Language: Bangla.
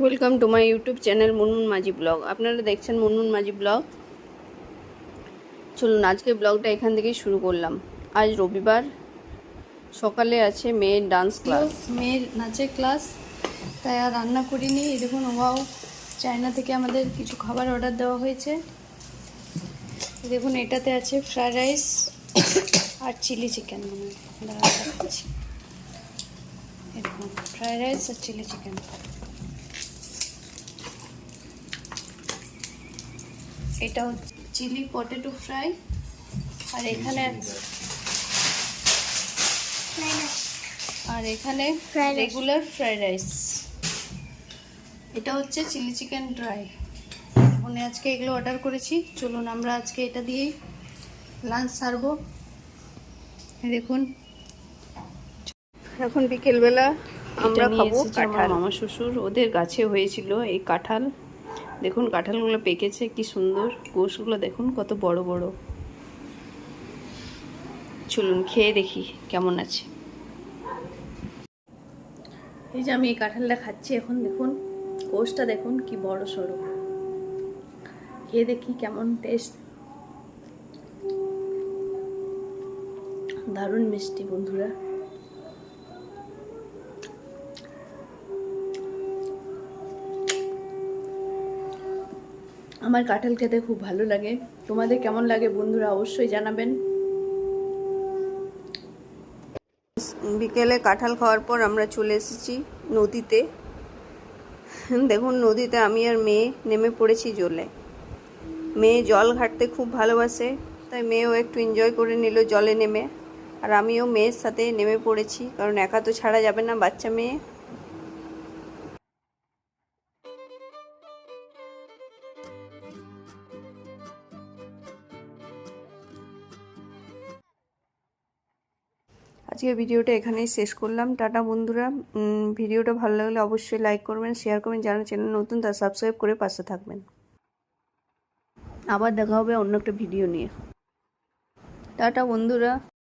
Welcome to my YouTube channel Munmun Majhi vlog. আপনারা দেখছেন মুনমুন মাঝি ব্লগ। চলুন আজকে ব্লগটা এখান থেকেই শুরু করলাম। আজ রবিবার, সকালে আছে মেয়ের ডান্স ক্লাস, মেয়ের নাচের ক্লাস, তাই আর রান্না করিনি। এই দেখুন, ওয়াও, চায়না থেকে আমাদের কিছু খাবার অর্ডার দেওয়া হয়েছে। দেখুন, এটাতে আছে ফ্রায়েড রাইস আর চিলি চিকেন। দেখাচ্ছি, দেখুন, ফ্রায়েড রাইস আর চিলি চিকেন। এটা হচ্ছে চিলি পটেটো ফ্রাই, আর এখানে রেগুলার ফ্রাইড রাইস। এটা হচ্ছে চিলি চিকেন ড্রাই। মানে আজকে এগুলো অর্ডার করেছি। চলুন আমরা আজকে এটা দিয়েই লাঞ্চ সারবো। দেখুন, এখন বিকেলবেলা আমরা খাবো কাঁঠাল। আমার মামা শ্বশুর, ওদের গাছে হয়েছিল এই কাঁঠাল। দেখুন কাঁঠালগুলো পেকেছে, কি সুন্দর, কোষগুলো দেখুন কত বড় বড়। চলুন খেয়ে দেখি কেমন আছে। এই যে আমি এই কাঁঠালটা খাচ্ছি এখন। দেখুন কোষটা দেখুন কি বড় সড়ো। খেয়ে দেখি কেমন টেস্ট। দারুণ মিষ্টি বন্ধুরা। আমার কাঁঠাল খেতে খুব ভালো লাগে। তোমাদের কেমন লাগে বন্ধুরা অবশ্যই জানাবেন। বিকেলে কাঁঠাল খাওয়ার পর আমরা চলে এসেছি নদীতে। দেখুন নদীতে আমি আর মেয়ে নেমে পড়েছি জলে। মেয়ে জল ঘাটতে খুব ভালোবাসে, তাই মেয়েও একটু এনজয় করে নিল জলে নেমে। আর আমিও মেয়ের সাথে নেমে পড়েছি, কারণ একা তো ছাড়া যাবে না, বাচ্চা মেয়ে। আজকে ভিডিওটা এখানেই শেষ করলাম। টাটা বন্ধুরা। ভিডিওটা ভালো লাগলে অবশ্যই লাইক করবেন, শেয়ার করবেন। যারা চ্যানেল নতুন তারা সাবস্ক্রাইব করে পাশে থাকবেন। আবার দেখা হবে অন্য একটা ভিডিও নিয়ে। টাটা বন্ধুরা।